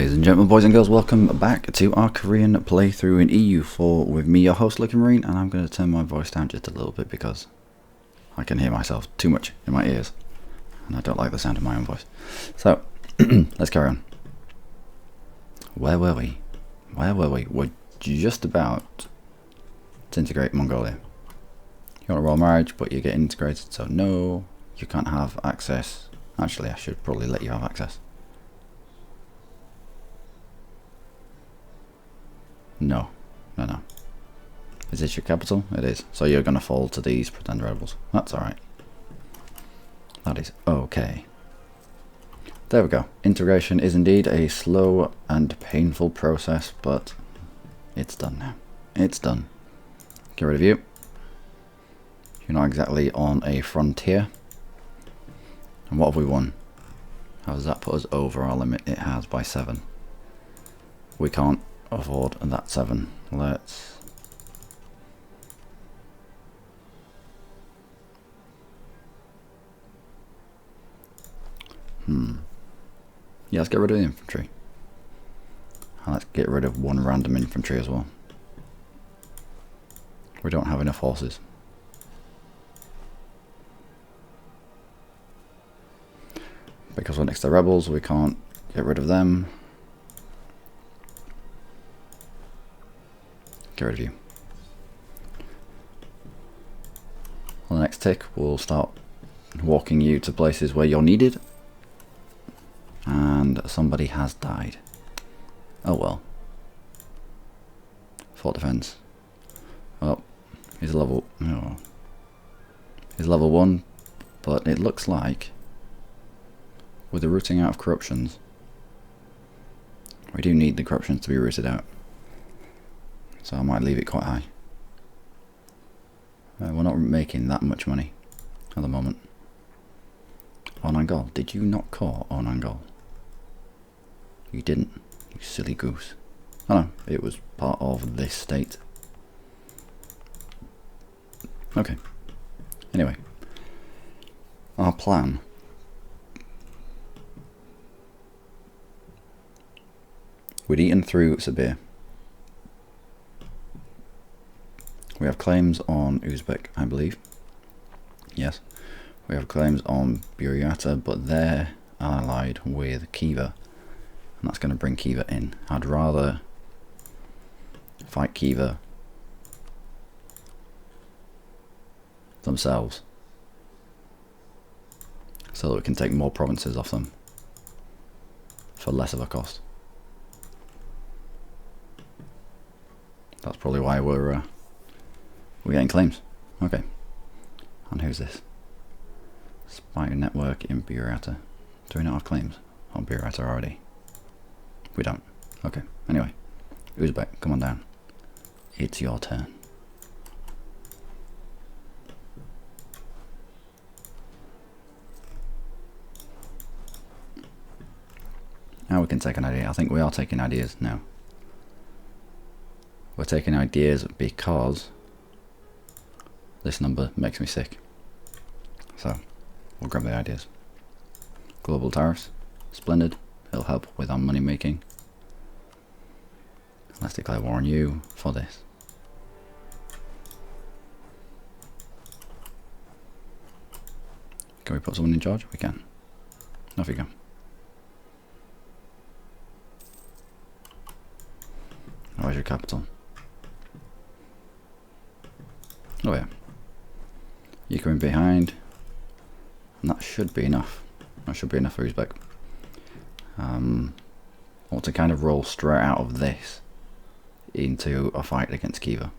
Ladies and gentlemen, boys and girls, welcome back to our Korean playthrough in EU4 with me, your host, Luckymarine, and I'm going to turn my voice down just a little bit because I can hear myself too much in my ears, and I don't like the sound of my own voice. So, let's carry on. Where were we? We're just about to integrate Mongolia. You want a royal marriage, but you get integrated, so no, you can't have access. Actually, I should probably let you have access. No. Is this your capital? It is. So you're going to fall to these pretend rebels. That's alright. That is okay. There we go. Integration is indeed a slow and painful process, but it's done now. It's done. Get rid of you. You're not exactly on a frontier. And what have we won? How does that put us over our limit? It has by 7. We can't afford that 7. Let's yeah, let's get rid of the infantry, and let's get rid of one random infantry as well. We don't have enough horses. Because we're next to the rebels, we can't get rid of them. Get rid of you. On the next tick, we'll start walking you to places where you're needed. And somebody has died. Oh well. Fort defense. Well, he's level. Oh, he's level 1, but it looks like with the rooting out of corruptions, we do need the corruptions to be rooted out. So I might leave it quite high. We're not making that much money at the moment. Onangol. Did you not call Onangol? You didn't, you silly goose. Oh no, it was part of this state. Okay. Anyway. Our plan. We'd eaten through Sibir. We have claims on Uzbek, I believe. Yes. We have claims on Buryata, but they're allied with Khiva. And that's going to bring Khiva in. I'd rather fight Khiva themselves, so that we can take more provinces off them for less of a cost. That's probably why we're getting claims. Okay. And who's this? Spy network in Buryata. Do we not have claims on Buryata already? We don't. Okay. Anyway. Uzbek, come on down. It's your turn. Now we can take an idea. I think we are taking ideas now. We're taking ideas because this number makes me sick. So, we'll grab the ideas. Global tariffs. Splendid. It'll help with our money making. Let's declare war on you for this. Can we put someone in charge? We can. Off you go. Where's your capital? Oh yeah. You come in behind. And that should be enough. That should be enough for Uzbek. I want to kind of roll straight out of this into a fight against Khiva,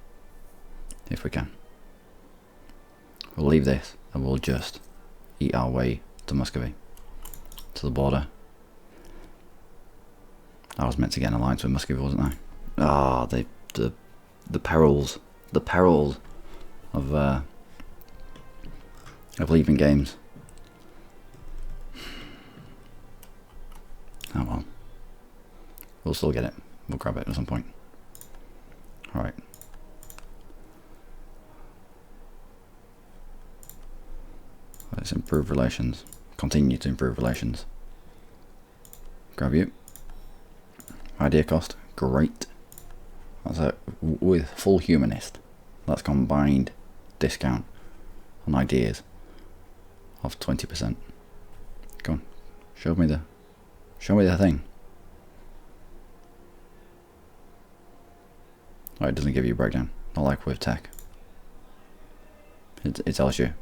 if we can. We'll leave this and we'll just eat our way to Muscovy, to the border. I was meant to get an alliance with Muscovy, wasn't I? Ah, the perils of leaving games. Oh well. We'll still get it. We'll grab it at some point. Alright. Let's improve relations. Continue to improve relations. Grab you. idea cost, great. That's it, with full humanist. That's combined discount on ideas of 20%. Go on, show me the thing. Oh, it doesn't give you a breakdown, not like with tech. It tells you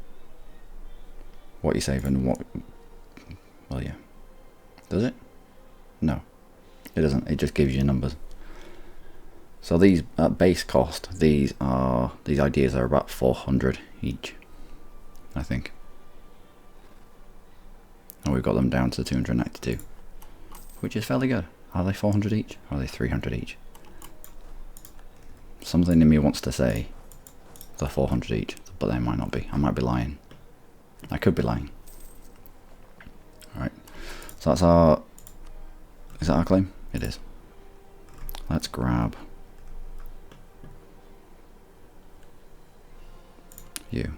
what you save and what. Well, yeah. Does it? No, it doesn't. It just gives you numbers. So these at base cost, these ideas are about 400 each, I think. And we've got them down to 292, which is fairly good. Are they 400 each? Or are they 300 each? Something in me wants to say they're 400 each, but they might not be. I might be lying. I could be lying. Alright, so that's our... Is that our claim? It is. Let's grab you.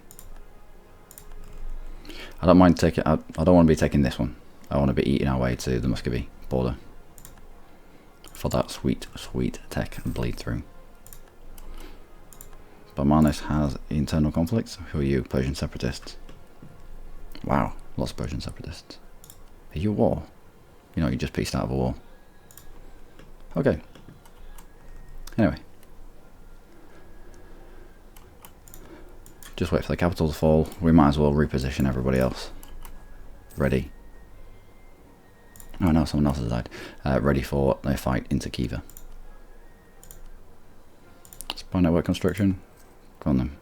I don't mind taking... I don't want to be taking this one. I want to be eating our way to the Muscovy border for that sweet, sweet tech bleed through. But Marnis has internal conflicts. Who are you? Persian separatists. Wow, lots of Persian separatists. Are you at war? You know, you just pieced out of a war. Okay. Anyway. Just wait for the capital to fall. We might as well reposition everybody else. Ready. Oh no, someone else has died. Ready for their fight into Kiva. Spy network construction. Go on then.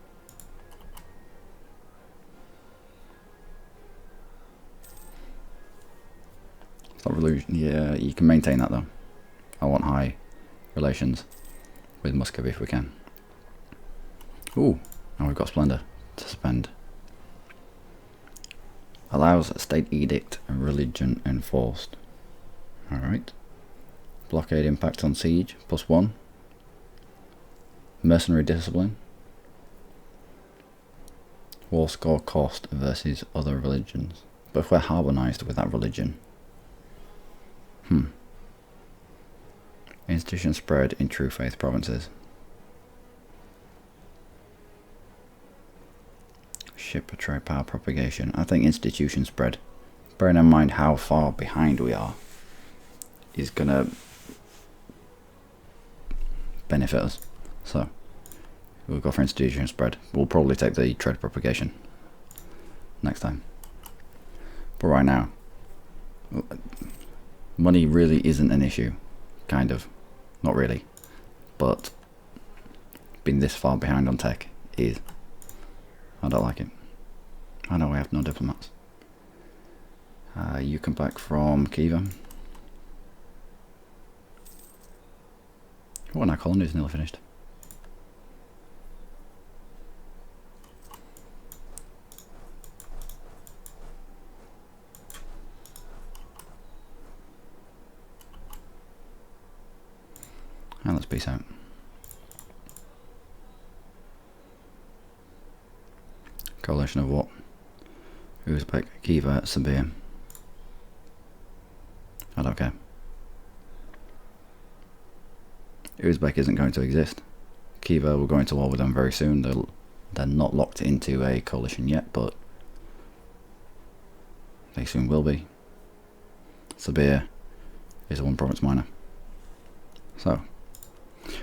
It's not really, yeah, you can maintain that though. I want high relations with Muscovy if we can. Ooh, now we've got Splendor to spend. Allows state edict and religion enforced. Alright. Blockade impact on siege, +1. Mercenary discipline. War score cost versus other religions. But if we're harmonized with that religion. Institution spread in true faith provinces. Ship trade power propagation. I think institution spread, bearing in mind how far behind we are, is gonna benefit us. So we'll go for institution spread. We'll probably take the trade propagation next time. But right now, money really isn't an issue. Kind of. Not really. But being this far behind on tech is. I don't like it. I know we have no diplomats. You come back from Kiva. Oh, and our colony is nearly finished. And let's peace out. Coalition of what? Uzbek, Kiva, Sabir. I don't care. Uzbek isn't going to exist. Kiva, we're going to war with them very soon. They're not locked into a coalition yet, but they soon will be. Sabir is a one province minor. So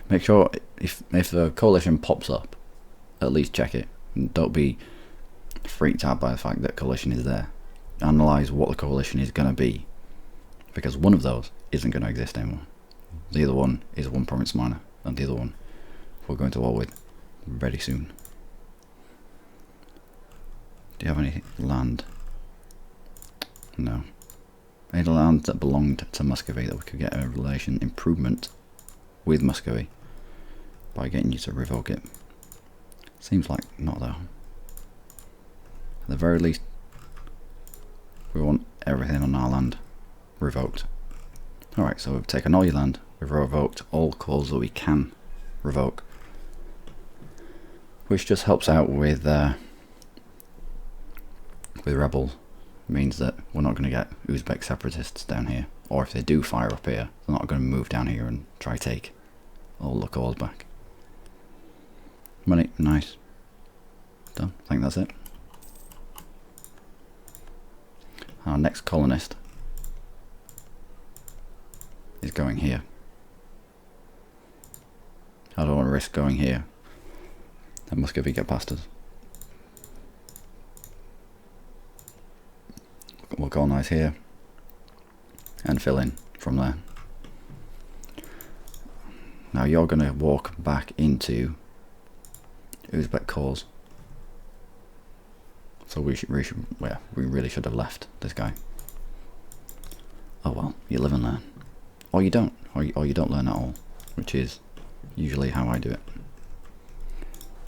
make sure if the coalition pops up, at least check it. And don't be freaked out by the fact that coalition is there. Analyze what the coalition is going to be, because one of those isn't going to exist anymore. The other one is one province minor, and the other one we're going to war with very soon. Do you have any land? No. Any land that belonged to Muscovy that we could get a relation improvement with Muscovy by getting you to revoke it? Seems like not though. At the very least, we want everything on our land revoked. Alright, so we've taken all your land, we've revoked all calls that we can revoke, which just helps out with rebels. Means that we're not going to get Uzbek separatists down here Or if they do fire up here, they're not going to move down here and try take all the cores back. Money, nice. Done. I think that's it. Our next colonist is going here. I don't want to risk going here. That Muscovy get past us. We'll colonise here and fill in from there. Now you're going to walk back into Uzbek cores. So we really should have left this guy. Oh well, you live and learn. Or you don't. Or you don't learn at all. Which is usually how I do it.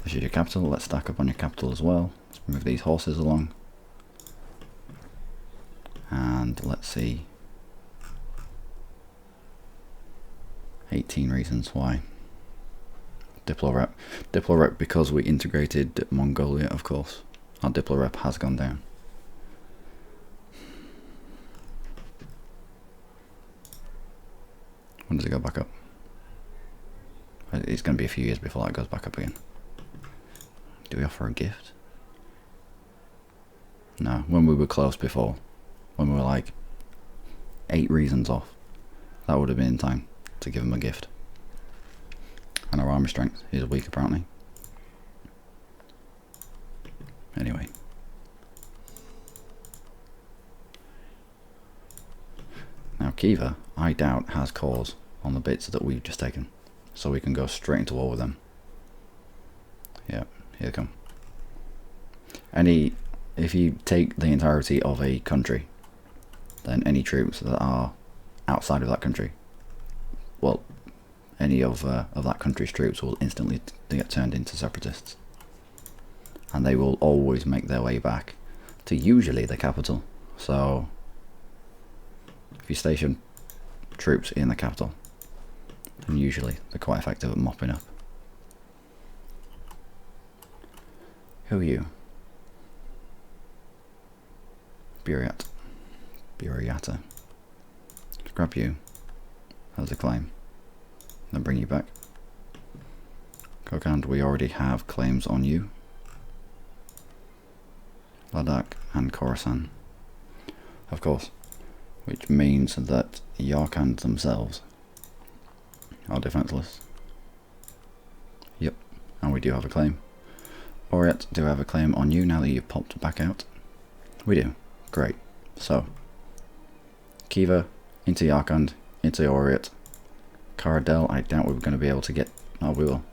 This is your capital. Let's stack up on your capital as well. Let's move these horses along. And let's see. 18 reasons why. Diplo rep because we integrated Mongolia, of course. Our Diplo rep has gone down. When does it go back up? It's going to be a few years before that goes back up again. Do we offer a gift? No, when we were close before. When we were like 8 reasons off. That would have been in time to give him a gift. And our army strength is weak apparently. Anyway. Now Khiva, I doubt, has cores on the bits that we've just taken. So we can go straight into war with them. Yeah, here they come. If you take the entirety of a country, then any troops that are outside of that country, well, any of that country's troops will instantly get turned into separatists. And they will always make their way back to usually the capital. So if you station troops in the capital, then usually they're quite effective at mopping up. Who are you? Buriata. Let's grab you as a claim. Then bring you back. Kokand, we already have claims on you. Ladakh and Khorasan, of course, which means that Yarkand themselves are defenceless. Yep, and we do have a claim. Oryat do have a claim on you now that you've popped back out. We do. Great. So, Khiva into Yarkand, into Oryat. Karadel, I doubt we were going to be able to get... Oh, we will.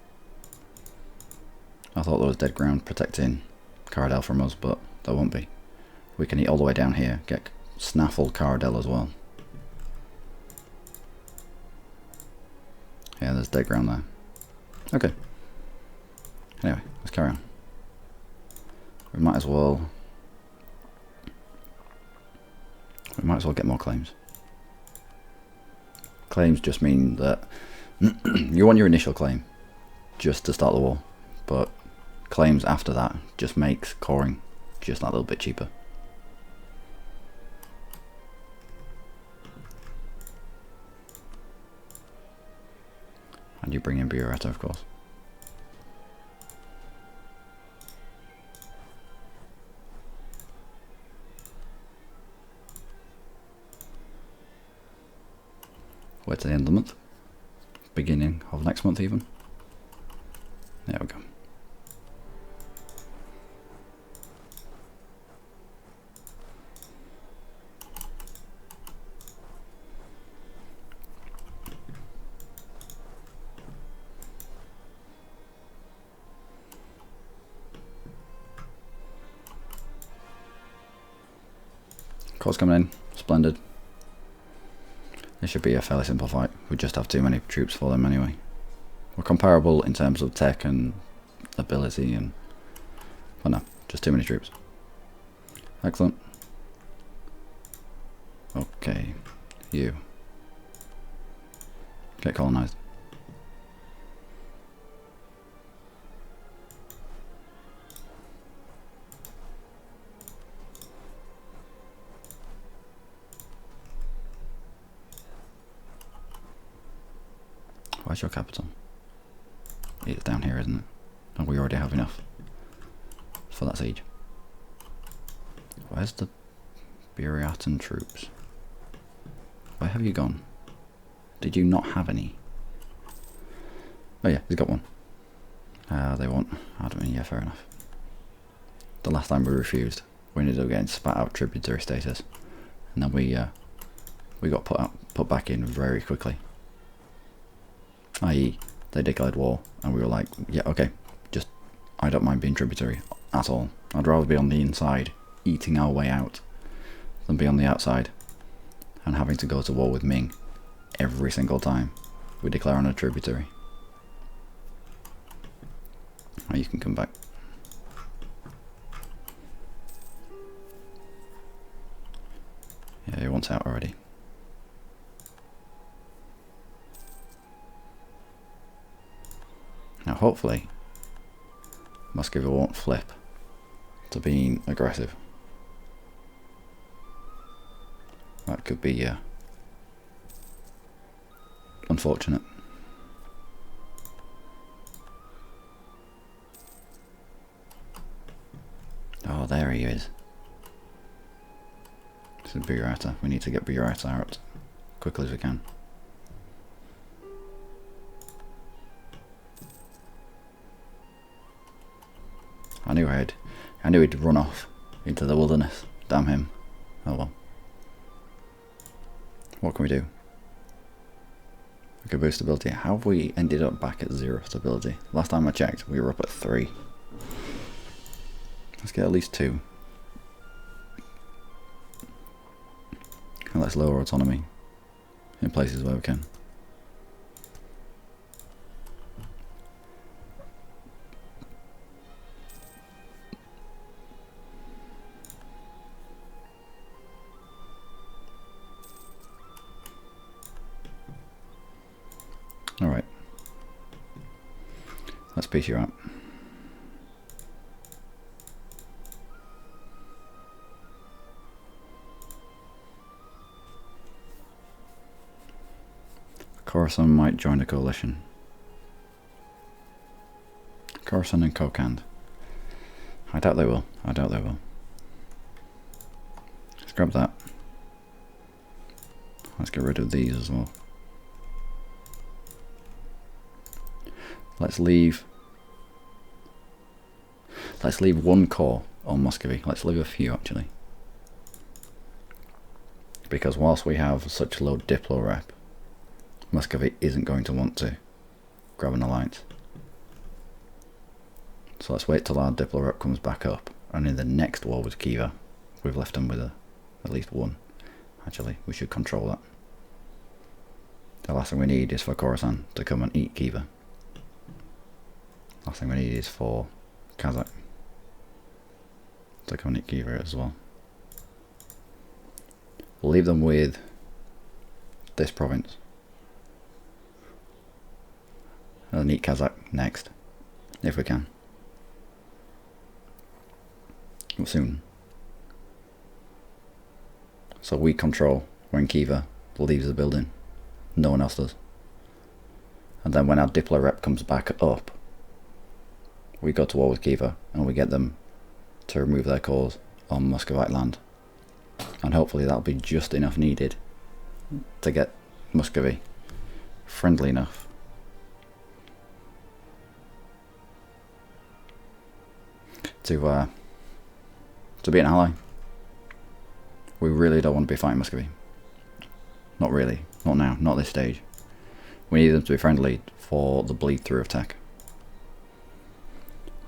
I thought there was dead ground protecting Karadel from us, but there won't be. We can eat all the way down here, get snaffled Karadel as well. Yeah, there's dead ground there. Okay. Anyway, let's carry on. We might as well get more claims. Claims just mean that you want your initial claim just to start the war, but claims after that just makes coring just that little bit cheaper. And you bring in Buriata, of course. Wait till the end of the month. Beginning of next month even. There we go. Cores coming in. Splendid. This should be a fairly simple fight. We just have too many troops for them anyway. We're comparable in terms of tech and ability, and but no, just too many troops. Excellent. Okay, you get colonized. Where's your capital? It's down here, isn't it? And we already have enough for that siege. Where's the Buriatan troops? Where have you gone? Did you not have any? Oh yeah, he's got one. They want admin, yeah, fair enough. The last time we refused, we ended up getting spat out tributary status. And then we got put back in very quickly. I.e., they declared war, and we were like, yeah, okay, just, I don't mind being tributary at all. I'd rather be on the inside, eating our way out, than be on the outside, and having to go to war with Ming every single time we declare on a tributary. Oh, you can come back. Yeah, he wants out already. Now hopefully Muscovy won't flip to being aggressive. That could be unfortunate. Oh, there he is. This is Burata. We need to get Burata out as quickly as we can. I knew he'd run off into the wilderness. Damn him. Oh well. What can we do? We could boost stability. How have we ended up back at 0 stability? Last time I checked, we were up at 3. Let's get at least 2. And let's lower autonomy in places where we can. Alright. Let's piece you out. Khorasan might join the coalition. Khorasan and Kokand. I doubt they will. I doubt they will. Let's grab that. Let's get rid of these as well. Let's leave one corps on Muscovy. Let's leave a few actually. Because whilst we have such low diplo rep, Muscovy isn't going to want to grab an alliance. So let's wait till our diplo rep comes back up, and in the next war with Khiva, we've left them with at least one. Actually, we should control that. The last thing we need is for Khorasan to come and eat Khiva. Last thing we need is for Kazakh to come and eat Khiva as well. We'll leave them with this province. And eat Kazakh next, if we can. Well, soon. So we control when Khiva leaves the building. No one else does. And then when our diplo rep comes back up, we go to war with Khiva and we get them to remove their cores on Muscovite land. And hopefully that'll be just enough needed to get Muscovy friendly enough to be an ally. We really don't want to be fighting Muscovy. Not really. Not now. Not this stage. We need them to be friendly for the bleed through of tech.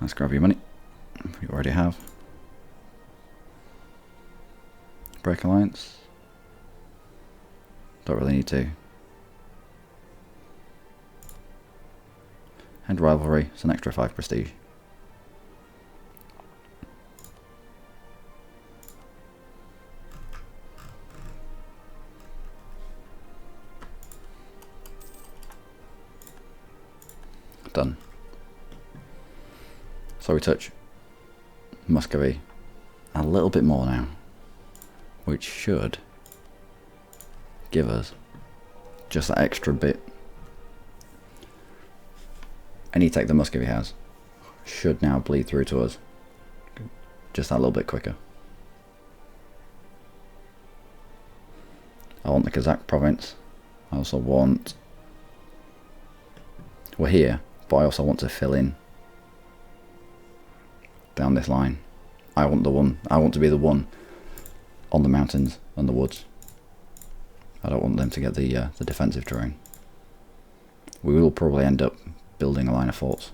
Let's grab your money. We already have. Break alliance. Don't really need to. End rivalry. It's an extra 5 prestige. Done. So we touch Muscovy a little bit more now, which should give us just that extra bit any tech the Muscovy has should now bleed through to us. Just that little bit quicker. I want the Kazakh province. I also want... We're here, but I also want to fill in down this line. I want to be the one on the mountains and the woods. I don't want them to get the defensive terrain. We will probably end up building a line of forts.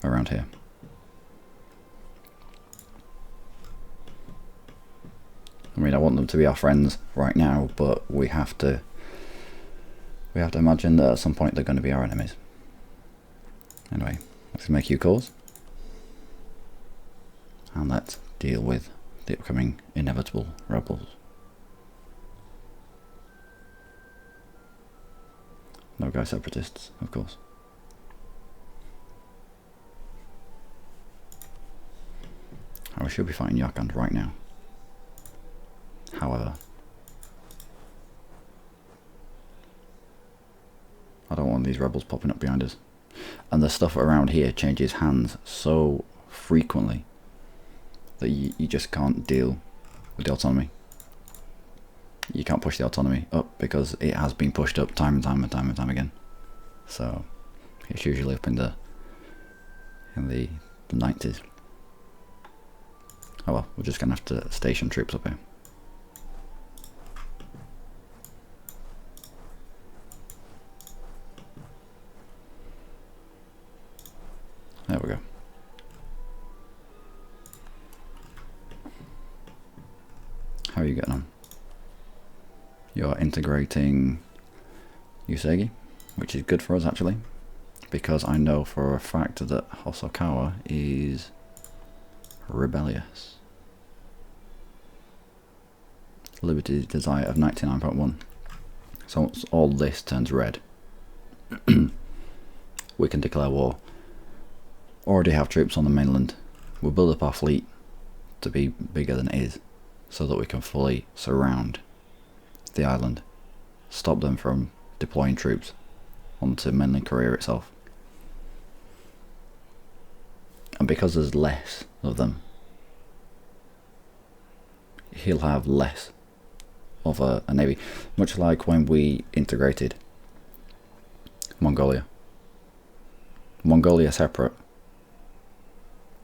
Around here. I mean, I want them to be our friends right now, but we have to imagine that at some point they're going to be our enemies. Anyway, let's make you calls. And let's deal with the upcoming inevitable rebels. No guy separatists, of course. I should be fighting Yarkand right now. However, I don't want these rebels popping up behind us. And the stuff around here changes hands so frequently that you just can't deal with the autonomy. You can't push the autonomy up because it has been pushed up time and time again. So it's usually up in the 90s. Oh well, we're just gonna have to station troops up here. There we go. How are you getting on? You're integrating Usagi, which is good for us actually, because I know for a fact that Hosokawa is rebellious. Liberty desire of 99.1. So once all this turns red, we can declare war. Already have troops on the mainland. We'll build up our fleet to be bigger than it is, so that we can fully surround the island, stop them from deploying troops onto mainland Korea itself. And because there's less of them, he'll have less of a navy, much like when we integrated Mongolia separate.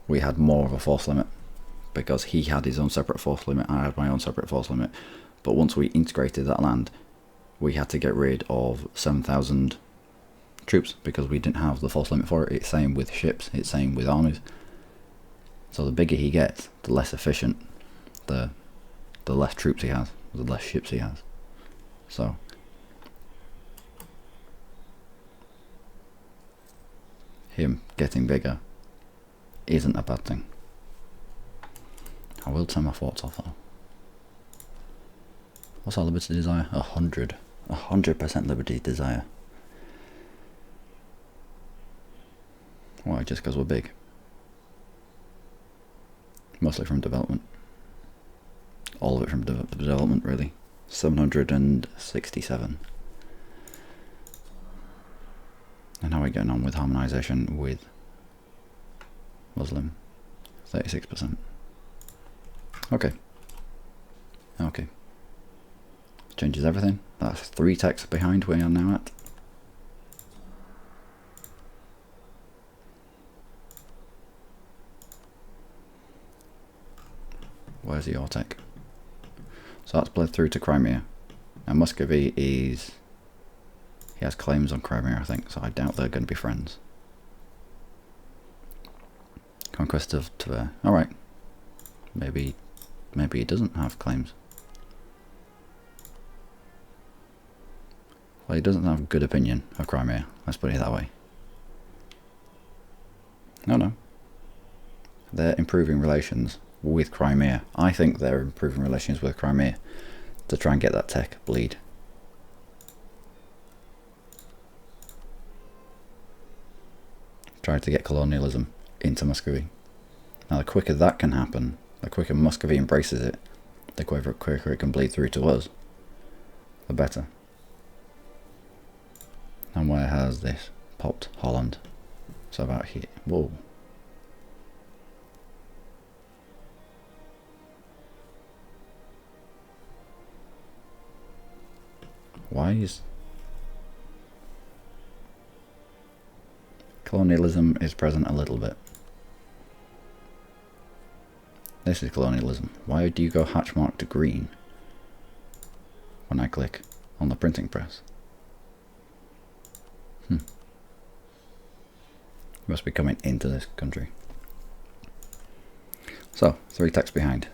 We had more of a force limit because he had his own separate force limit, I had my own separate force limit. But once we integrated that land, we had to get rid of 7,000 troops because we didn't have the force limit for it. It's same with ships, it's same with armies. So the bigger he gets, the less efficient, the less troops he has, the less ships he has. So him getting bigger isn't a bad thing. I will turn my forts off though. What's our liberty desire? 100% liberty desire. Why? Just because we're big? Mostly from development. All of it from development really. 767. And how are we getting on with harmonisation with Muslim? 36%. Okay. Changes everything. That's 3 techs behind where we are now at. Where's your tech? So that's bled through to Crimea. Now Muscovy is... he has claims on Crimea, I think, so I doubt they're going to be friends. Conquest of Tver. Alright. Maybe he doesn't have claims. Well, he doesn't have a good opinion of Crimea, let's put it that way. No. They're improving relations with Crimea. I think they're improving relations with Crimea to try and get that tech bleed. Try to get colonialism into Muscovy. Now the quicker that can happen, the quicker Muscovy embraces it, the quicker it can bleed through to us. the better. And where has this popped? Holland. So about here. Whoa. Why is... Colonialism is present a little bit. This is colonialism. Why do you go hatch marked green when I click on the printing press? You must be coming into this country. So, 3 texts behind.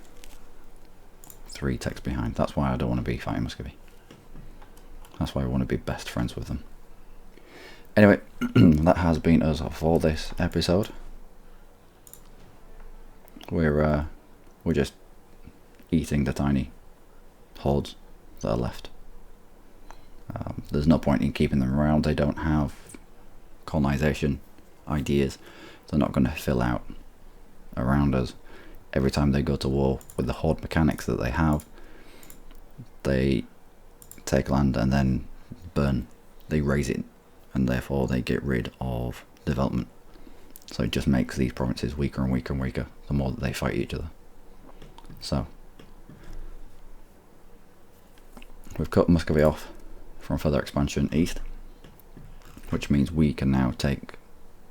3 texts behind. That's why I don't want to be fighting Muscovy. That's why I want to be best friends with them. Anyway, that has been us for this episode. We're just eating the tiny hordes that are left. There's no point in keeping them around. They don't have colonization ideas. They're not going to fill out around us. Every time they go to war with the horde mechanics that they have, they take land and then burn. They raise it, and therefore they get rid of development. So it just makes these provinces weaker and weaker and weaker the more that they fight each other. So we've cut Muscovy off from further expansion east, which means we can now take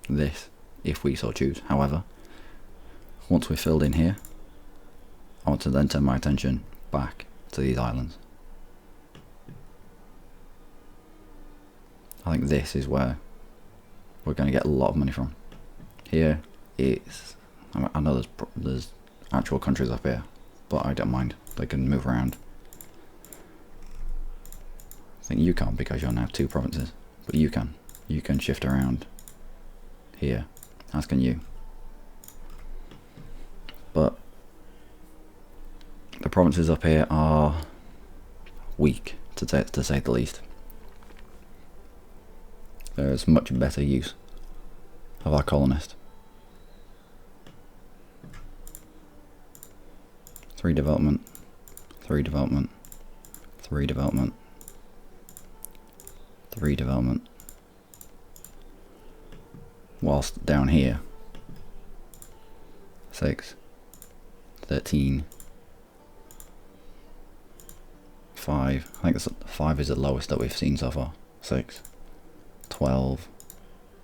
this if we so choose. However, once we're filled in here, I want to then turn my attention back to these islands. I think this is where we're going to get a lot of money from. Here it's, I know there's actual countries up here, but I don't mind. They can move around. I think you can't because you're now 2 provinces, but you can. You can shift around here, as can you. But the provinces up here are weak, to say the least. There's much better use of our colonist. 3 development, 3 development, 3 development, 3 development. Whilst down here, 6, 13, 5, I think 5 is the lowest that we've seen so far. 6, 12,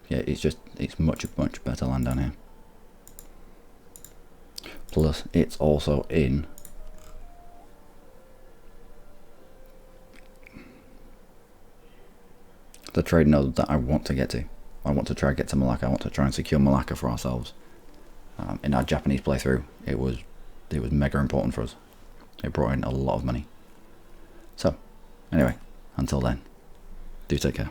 yeah, it's much better land down here. Plus it's also in the trade node that I want to get to. I want to try to get to Malacca. I want to try and secure Malacca for ourselves. In our Japanese playthrough, it was mega important for us. It brought in a lot of money. So, anyway, until then, do take care.